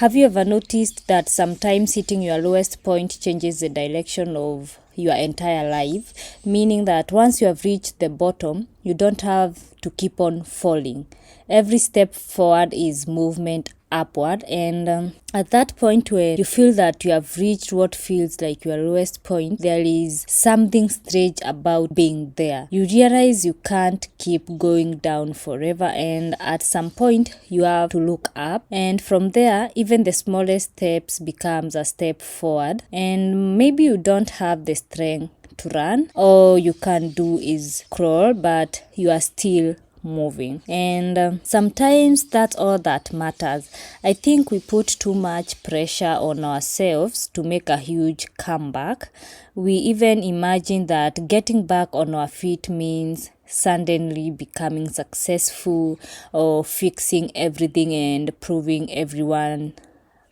Have you ever noticed that sometimes hitting your lowest point changes the direction of your entire life? Meaning that once you have reached the bottom, you don't have to keep on falling. Every step forward is movement upward, and at that point where you feel that you have reached what feels like your lowest point, there is something strange about being there. You realize you can't keep going down forever, and at some point you have to look up, and from there even the smallest steps becomes a step forward. And maybe you don't have the strength to run, all you can do is crawl, but you are still moving. And sometimes that's all that matters. I think we put too much pressure on ourselves to make a huge comeback. We even imagine that getting back on our feet means suddenly becoming successful or fixing everything and proving everyone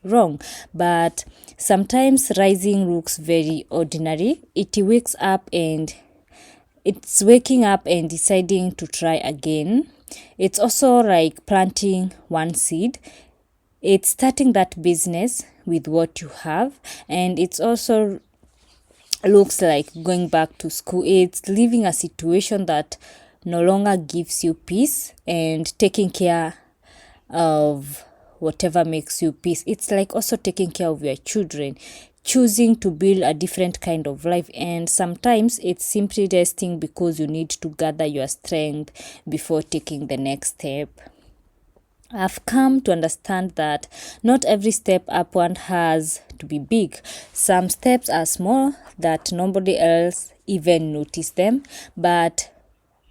wrong. But sometimes rising looks very ordinary. It's waking up and deciding to try again. It's also like planting one seed. It's starting that business with what you have, and it's also looks like going back to school. It's leaving a situation that no longer gives you peace and taking care of whatever makes you peace. It's like also taking care of your children, choosing to build a different kind of life. And sometimes it's simply resting because you need to gather your strength before taking the next step. I've come to understand that not every step upward has to be big. Some steps are small that nobody else even notice them, but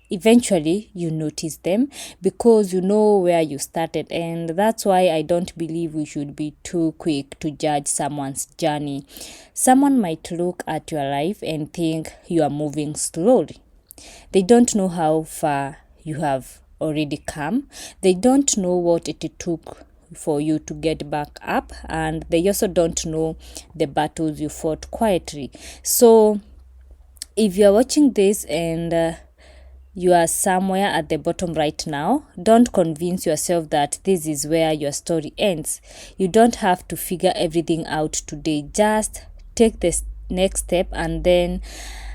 eventually you notice them because you know where you started. And that's why I don't believe we should be too quick to judge someone's journey. Someone might look at your life and think you are moving slowly. They don't know how far you have already come. They don't know what it took for you to get back up, and they also don't know the battles you fought quietly. So if you're watching this and you are somewhere at the bottom right now, don't convince yourself that this is where your story ends. You don't have to figure everything out today. Just take the next step and then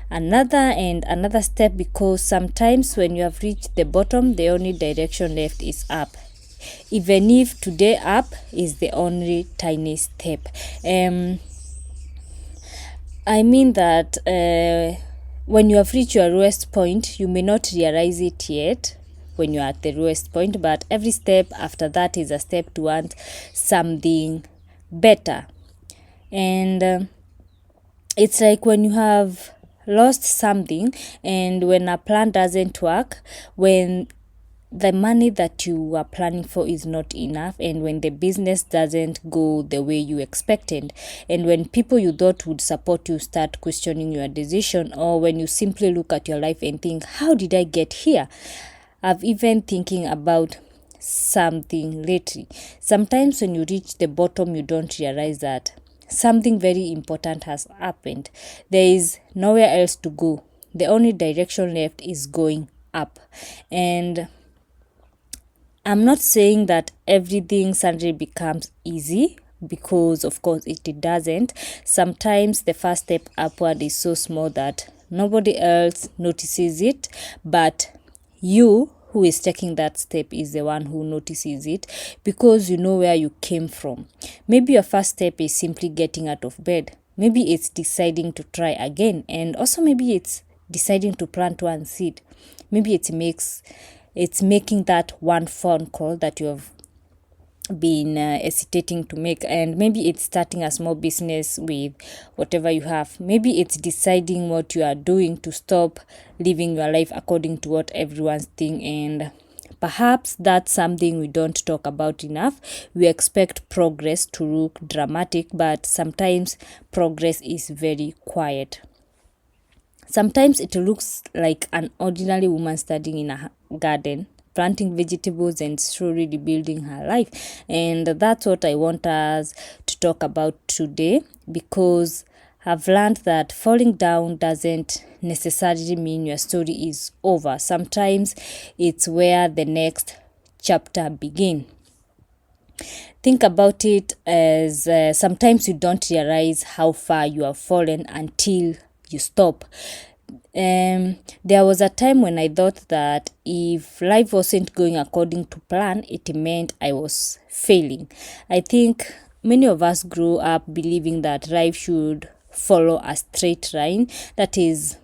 another and another step, because sometimes when you have reached the bottom, the only direction left is up. Even if today up is the only tiny step. I mean that when you have reached your lowest point, you may not realize it yet when you're at the lowest point, but every step after that is a step towards something better. And it's like when you have lost something, and when a plan doesn't work, when the money that you are planning for is not enough, and when the business doesn't go the way you expected, and when people you thought would support you start questioning your decision, or when you simply look at your life and think, how did I get here? I've even thinking about something lately. Sometimes when you reach the bottom, you don't realize that something very important has happened. There is nowhere else to go. The only direction left is going up. And I'm not saying that everything suddenly becomes easy, because of course it doesn't. Sometimes the first step upward is so small that nobody else notices it, but you who is taking that step is the one who notices it, because you know where you came from. Maybe your first step is simply getting out of bed. Maybe it's deciding to try again, and also maybe it's deciding to plant one seed. Maybe it's making that one phone call that you have been hesitating to make, and maybe it's starting a small business with whatever you have. Maybe it's deciding what you are doing to stop living your life according to what everyone's thinking. And perhaps that's something we don't talk about enough. We expect progress to look dramatic, but sometimes progress is very quiet. Sometimes it looks like an ordinary woman standing in a garden, planting vegetables and slowly rebuilding her life. And that's what I want us to talk about today, because I've learned that falling down doesn't necessarily mean your story is over. Sometimes it's where the next chapter begins. Think about it as sometimes you don't realize how far you have fallen until you stop. There was a time when I thought that if life wasn't going according to plan, it meant I was failing. I think many of us grew up believing that life should follow a straight line. That is,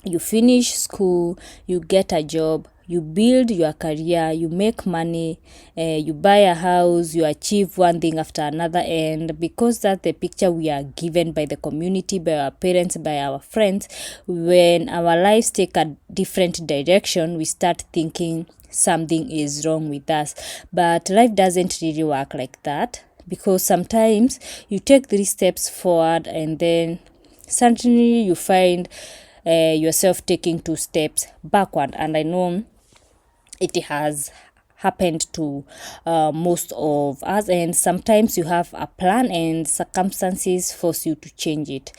you finish school, you get a job, you build your career, you make money, you buy a house, you achieve one thing after another. And because that's the picture we are given by the community, by our parents, by our friends, when our lives take a different direction, we start thinking something is wrong with us. But life doesn't really work like that, because sometimes you take 3 steps forward and then suddenly you find yourself taking 2 steps backward. And I know it has happened to most of us, and sometimes you have a plan and circumstances force you to change it.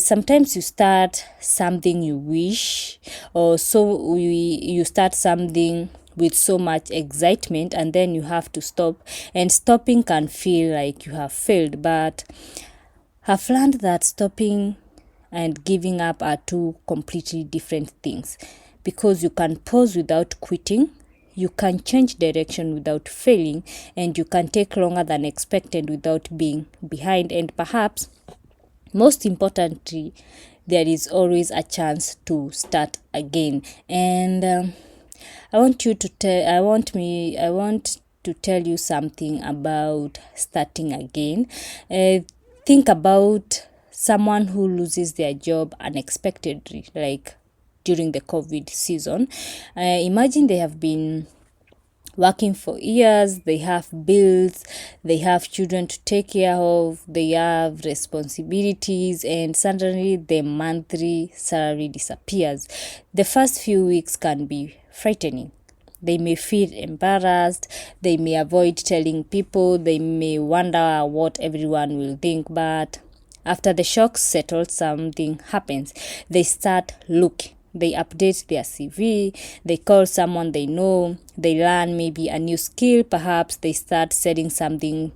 Sometimes you start something you wish, or you start something with so much excitement, and then you have to stop, and stopping can feel like you have failed. But I've learned that stopping and giving up are two completely different things, because you can pause without quitting, you can change direction without failing, and you can take longer than expected without being behind. And perhaps most importantly, there is always a chance to start again. And I want to tell you something about starting again. Think about someone who loses their job unexpectedly, like during the COVID season. Imagine they have been working for years, they have bills, they have children to take care of, they have responsibilities, and suddenly the monthly salary disappears. The first few weeks can be frightening. They may feel embarrassed, they may avoid telling people, they may wonder what everyone will think. But after the shock settles, something happens. They start looking. They update their CV, they call someone they know, they learn maybe a new skill, perhaps they start selling something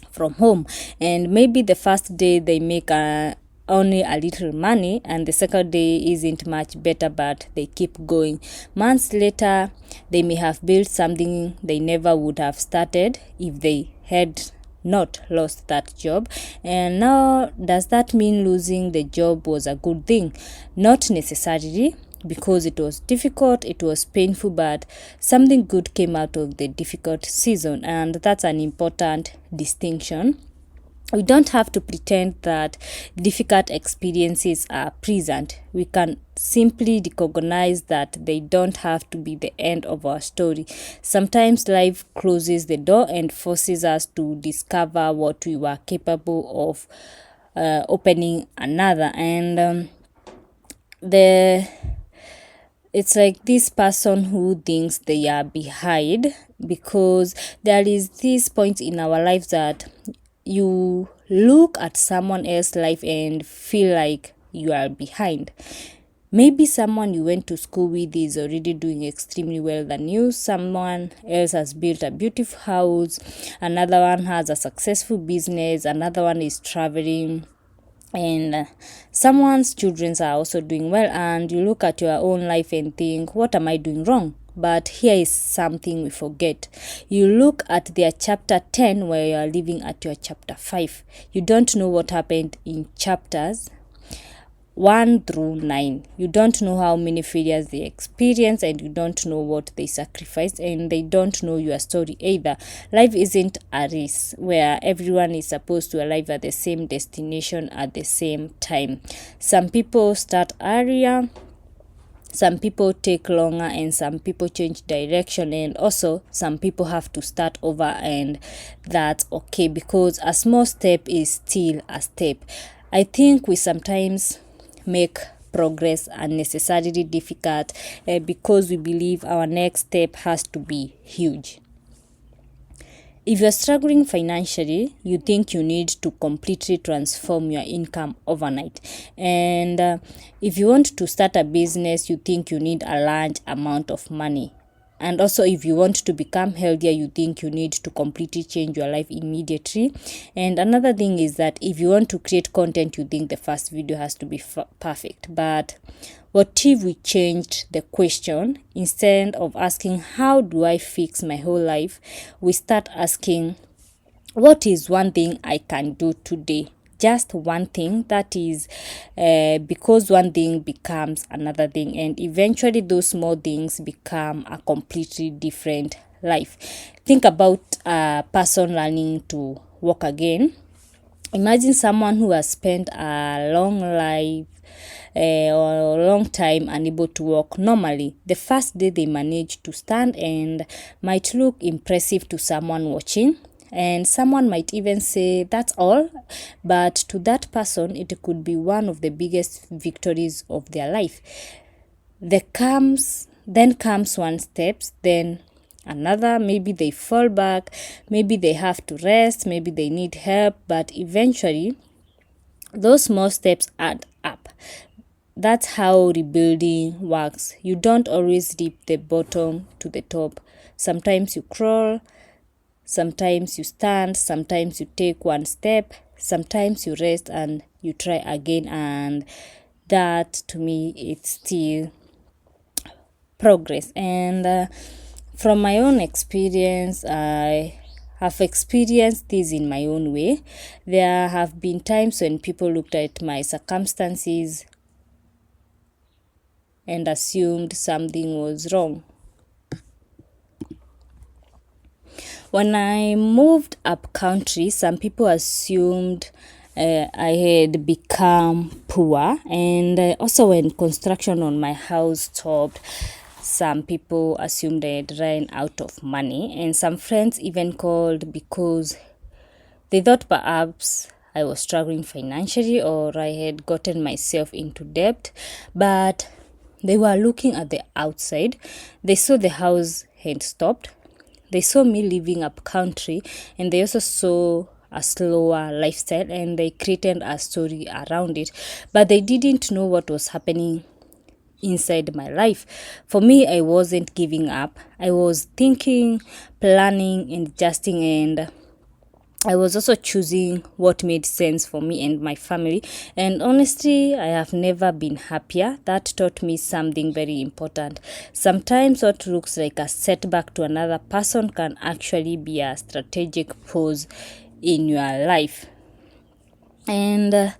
from home. And maybe the first day they make only a little money, and the second day isn't much better, but they keep going. Months later, they may have built something they never would have started if they had not lost that job. And now, does that mean losing the job was a good thing? Not necessarily, because it was difficult, it was painful, but something good came out of the difficult season, and that's an important distinction. We don't have to pretend that difficult experiences are present. We can simply recognize that they don't have to be the end of our story. Sometimes life closes the door and forces us to discover what we were capable of opening another. And it's like this person who thinks they are behind, because there is this point in our lives that you look at someone else's life and feel like you are behind. Maybe someone you went to school with is already doing extremely well than you. Someone else has built a beautiful house. Another one has a successful business. Another one is traveling. And someone's children are also doing well. And you look at your own life and think, what am I doing wrong? But here is something we forget. You look at their chapter 10 where you are living at your chapter 5. You don't know what happened in chapters 1 through 9. You don't know how many failures they experienced, and you don't know what they sacrificed, and they don't know your story either. Life isn't a race where everyone is supposed to arrive at the same destination at the same time. Some people start earlier, some people take longer, and some people change direction, and also some people have to start over, and that's okay, because a small step is still a step. I think we sometimes make progress unnecessarily difficult because we believe our next step has to be huge. If you're struggling financially, you think you need to completely transform your income overnight. And if you want to start a business, you think you need a large amount of money And also, if you want to become healthier, you think you need to completely change your life immediately. And another thing is that if you want to create content, you think the first video has to be perfect. But what if we changed the question? Instead of asking, how do I fix my whole life? We start asking, what is one thing I can do today? Just one thing. That is because one thing becomes another thing, and eventually those small things become a completely different life. Think about a person learning to walk again. Imagine someone who has spent a long life or a long time unable to walk normally. The first day they manage to stand and might look impressive to someone watching. And someone might even say that's all, but to that person, it could be one of the biggest victories of their life. Then comes one step, then another. Maybe they fall back, maybe they have to rest, maybe they need help, but eventually those small steps add up. That's how rebuilding works. You don't always dip the bottom to the top. Sometimes you crawl, sometimes you stand, sometimes you take one step, sometimes you rest and you try again. And that, to me, it's still progress. And from my own experience, I have experienced this in my own way. There have been times when people looked at my circumstances and assumed something was wrong. When I moved up country, some people assumed I had become poor. And also, when construction on my house stopped, some people assumed I had run out of money. And some friends even called because they thought perhaps I was struggling financially or I had gotten myself into debt. But they were looking at the outside. They saw the house had stopped. They saw me living up country, and they also saw a slower lifestyle, and they created a story around it. But they didn't know what was happening inside my life. For me, I wasn't giving up. I was thinking, planning, and adjusting, and I was also choosing what made sense for me and my family. And honestly, I have never been happier. That taught me something very important. Sometimes what looks like a setback to another person can actually be a strategic pause in your life. And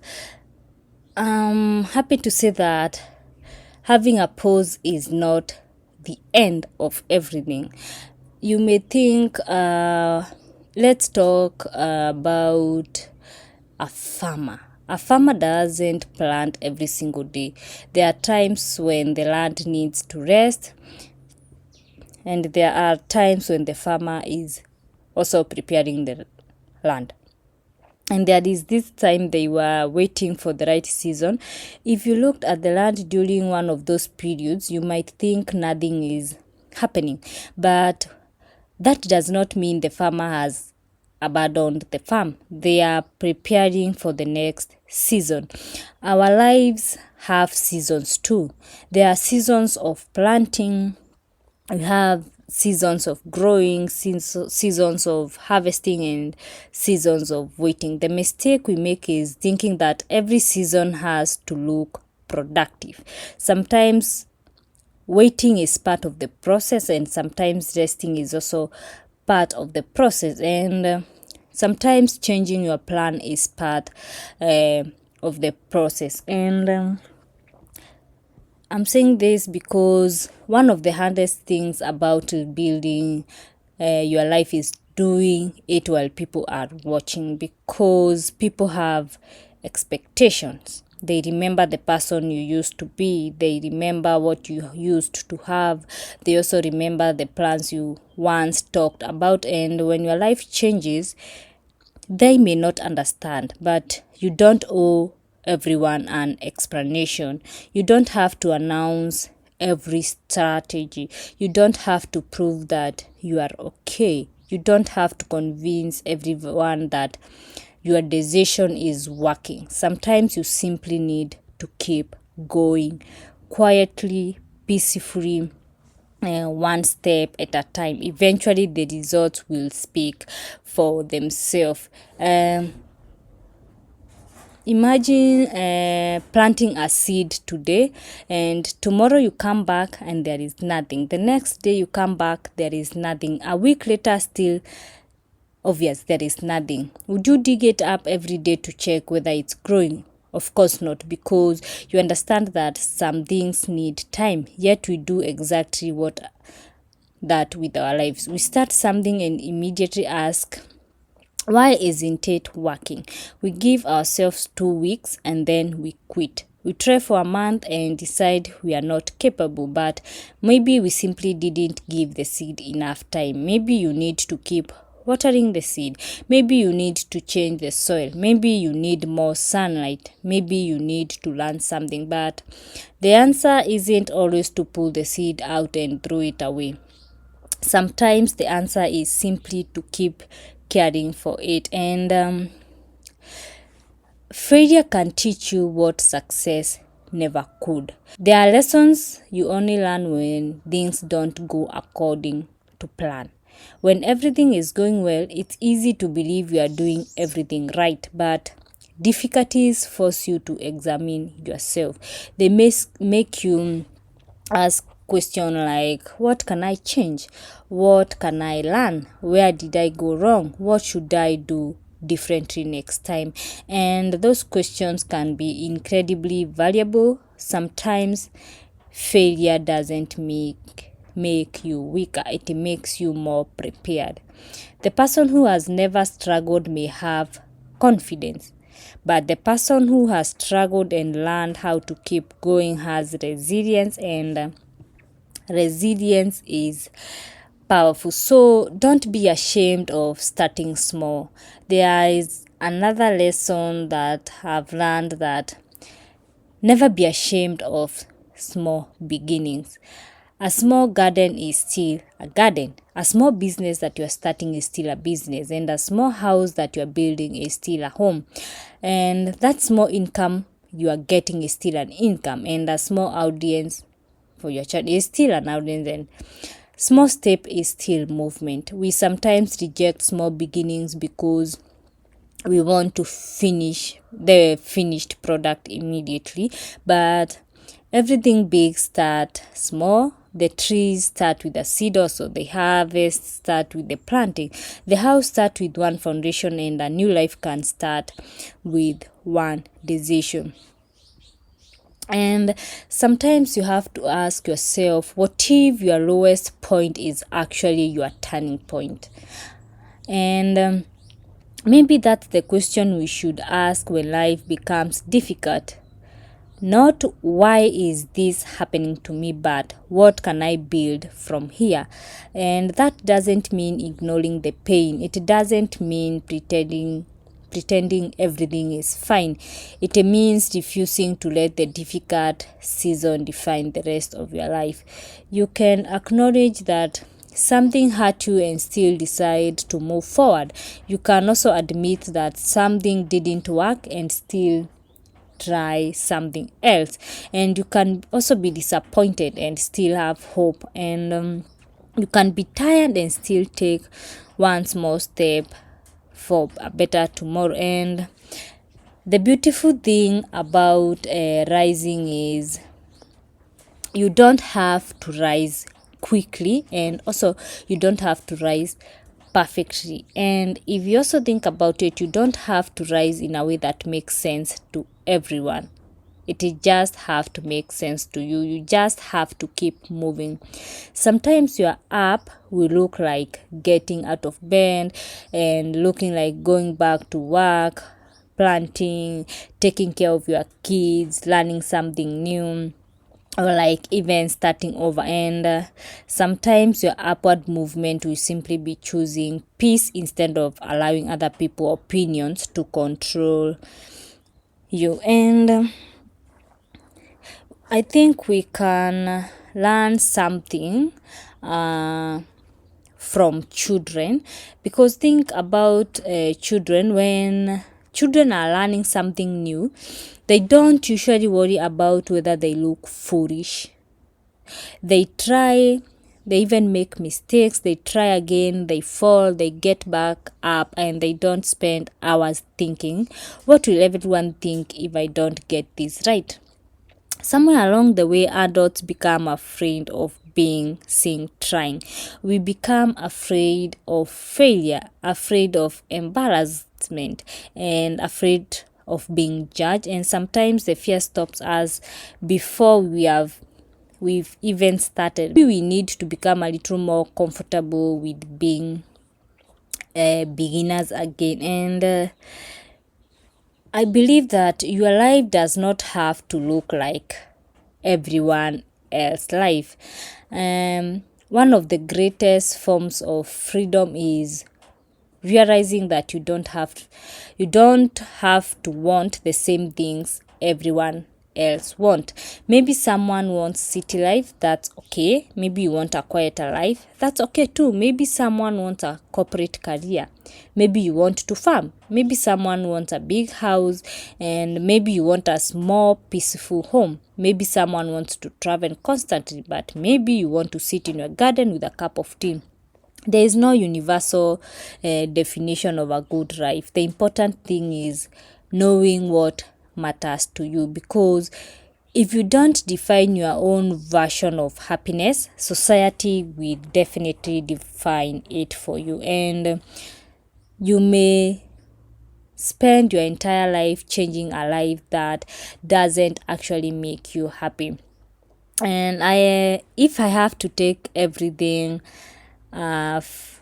I'm happy to say that having a pause is not the end of everything. You may think, let's talk about a farmer. A farmer doesn't plant every single day. There are times when the land needs to rest, and there are times when the farmer is also preparing the land. And there is this time they were waiting for the right season. If you looked at the land during one of those periods, you might think nothing is happening. But that does not mean the farmer has abandoned the farm. They are preparing for the next season. Our lives have seasons too. There are seasons of planting. We have seasons of growing, seasons of harvesting, and seasons of waiting. The mistake we make is thinking that every season has to look productive. Sometimes waiting is part of the process, and sometimes resting is also part of the process. And sometimes changing your plan is part of the process. And I'm saying this because one of the hardest things about building your life is doing it while people are watching, because people have expectations. They remember the person you used to be. They remember what you used to have. They also remember the plans you once talked about. And when your life changes, they may not understand, but you don't owe everyone an explanation. You don't have to announce every strategy. You don't have to prove that you are okay. You don't have to convince everyone that your decision is working. Sometimes you simply need to keep going quietly, peacefully, one step at a time. Eventually the results will speak for themselves. Imagine planting a seed today, and tomorrow you come back and there is nothing. The next day you come back, there is nothing. A week later, still obvious, there is nothing. Would you dig it up every day to check whether it's growing? Of course not, because you understand that some things need time. Yet we do exactly what that with our lives. We start something and immediately ask, why isn't it working? We give ourselves 2 weeks and then we quit. We try for a month and decide we are not capable, but maybe we simply didn't give the seed enough time. Maybe you need to keep watering the seed. Maybe you need to change the soil. Maybe you need more sunlight. Maybe you need to learn something. But the answer isn't always to pull the seed out and throw it away. Sometimes the answer is simply to keep caring for it. And failure can teach you what success never could. There are lessons you only learn when things don't go according to plan. When everything is going well, it's easy to believe you are doing everything right, but difficulties force you to examine yourself. They make you ask question like, what can I change? What can I learn? Where did I go wrong? What should I do differently next time? And those questions can be incredibly valuable. Sometimes failure doesn't make you weaker, it makes you more prepared. The person who has never struggled may have confidence, but the person who has struggled and learned how to keep going has resilience, and resilience is powerful. So don't be ashamed of starting small. There is another lesson that I've learned, that never be ashamed of small beginnings. A small garden is still a garden. A small business that you are starting is still a business. And a small house that you are building is still a home. And that small income you are getting is still an income. And a small audience for your channel is still an audience. And small step is still movement. We sometimes reject small beginnings because we want to finish the finished product immediately. But everything big start small. The trees start with a seed, also the harvest start with the planting. The house start with one foundation, and a new life can start with one decision. And sometimes you have to ask yourself, what if your lowest point is actually your turning point? And maybe that's the question we should ask when life becomes difficult. Not why is this happening to me, but what can I build from here? And that doesn't mean ignoring the pain. It doesn't mean pretending everything is fine. It means refusing to let the difficult season define the rest of your life. You can acknowledge that something hurt you and still decide to move forward. You can also admit that something didn't work and still try something else. And you can also be disappointed and still have hope. And you can be tired and still take one small step for a better tomorrow. And the beautiful thing about rising is you don't have to rise quickly, and also you don't have to rise perfectly. And if you also think about it, you don't have to rise in a way that makes sense to everyone. It just have to make sense to you. You just have to keep moving. Sometimes your up will look like getting out of bed and looking like going back to work, planting, taking care of your kids, learning something new, or like even starting over. And sometimes your upward movement will simply be choosing peace instead of allowing other people's opinions to control you. And I think we can learn something from children, because think about children. When children are learning something new, they don't usually worry about whether they look foolish. They try They even make mistakes, they try again, they fall, they get back up, and they don't spend hours thinking, what will everyone think if I don't get this right? Somewhere along the way, adults become afraid of being seen trying. We become afraid of failure, afraid of embarrassment, and afraid of being judged. And sometimes the fear stops us before we've even started. Maybe we need to become a little more comfortable with being beginners again. And I believe that your life does not have to look like everyone else's life. One of the greatest forms of freedom is realizing that you don't have to want the same things everyone else want. Maybe someone wants city life, that's okay. Maybe you want a quieter life, that's okay too. Maybe someone wants a corporate career, maybe you want to farm. Maybe someone wants a big house, and maybe you want a small peaceful home. Maybe someone wants to travel constantly, but maybe you want to sit in your garden with a cup of tea. There is no universal definition of a good life. The important thing is knowing what matters to you, because if you don't define your own version of happiness, society will definitely define it for you, and you may spend your entire life changing a life that doesn't actually make you happy. And if I have to take everything I've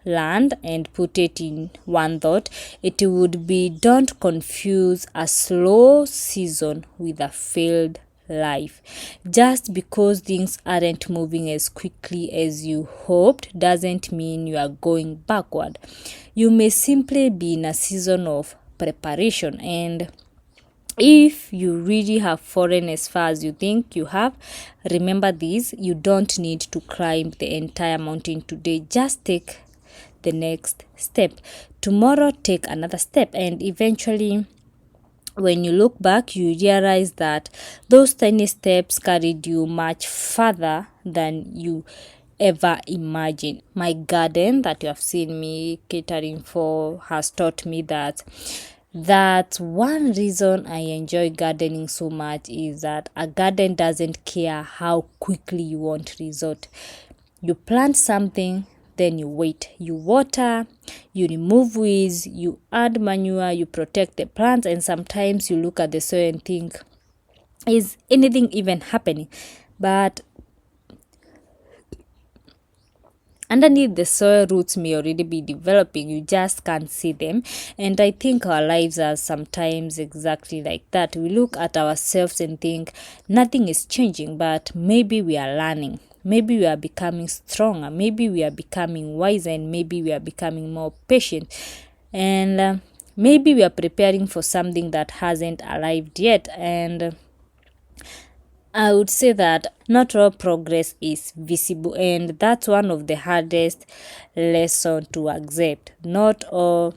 learned and put it in one thought, it would be, don't confuse a slow season with a failed life. Just because things aren't moving as quickly as you hoped doesn't mean you are going backward. You may simply be in a season of preparation, and if you really have fallen as far as you think you have, remember this: you don't need to climb the entire mountain today. Just take the next step. Tomorrow, take another step, and eventually, when you look back, you realize that those tiny steps carried you much further than you ever imagined. My garden that you have seen me catering for has taught me that one reason I enjoy gardening so much is that a garden doesn't care how quickly you want result. You plant something, then you wait, you water, you remove weeds, you add manure, you protect the plants, and sometimes you look at the soil and think, is anything even happening? But underneath the soil, roots may already be developing, you just can't see them. And I think our lives are sometimes exactly like that. We look at ourselves and think nothing is changing, but maybe we are learning. Maybe we are becoming stronger, maybe we are becoming wiser, and maybe we are becoming more patient. And maybe we are preparing for something that hasn't arrived yet. And I would say that not all progress is visible, and that's one of the hardest lessons to accept. Not all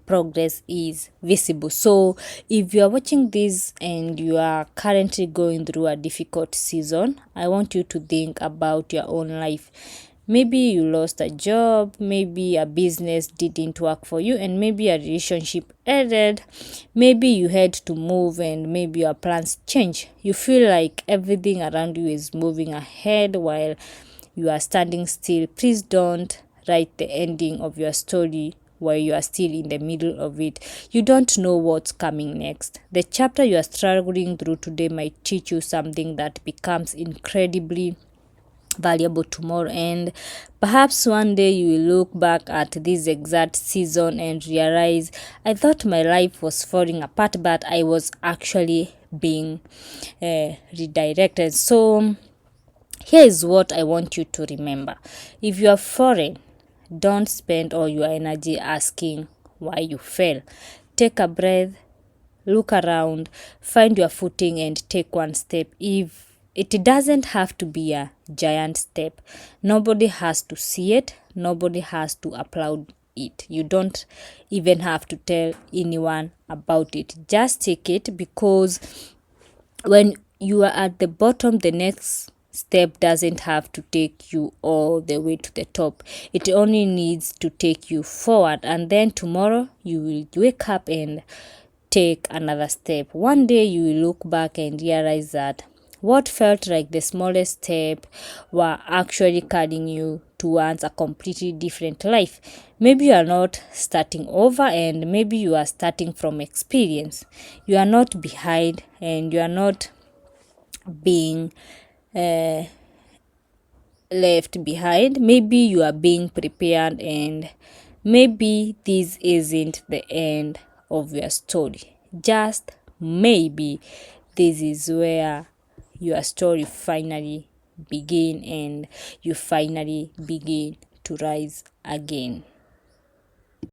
progress is visible. So if you are watching this and you are currently going through a difficult season, I want you to think about your own life. Maybe you lost a job, maybe a business didn't work for you, and maybe a relationship ended. Maybe you had to move, and maybe your plans change. You feel like everything around you is moving ahead while you are standing still. Please don't write the ending of your story while you are still in the middle of it. You don't know what's coming next. The chapter you are struggling through today might teach you something that becomes incredibly valuable tomorrow, and perhaps one day you will look back at this exact season and realize, I thought my life was falling apart, but I was actually being redirected. So here is what I want you to remember. If you are falling, don't spend all your energy asking why you fell. Take a breath, look around, find your footing, and take one step. If it doesn't have to be a giant step, nobody has to see it, nobody has to applaud it. You don't even have to tell anyone about it. Just take it, because when you are at the bottom, the next step doesn't have to take you all the way to the top. It only needs to take you forward, and then tomorrow you will wake up and take another step. One day you will look back and realize that what felt like the smallest step were actually carrying you towards a completely different life. Maybe you are not starting over, and maybe you are starting from experience. You are not behind, and you are not being left behind. Maybe you are being prepared, and maybe this isn't the end of your story. Just maybe this is where your story finally begin, and you finally begin to rise again.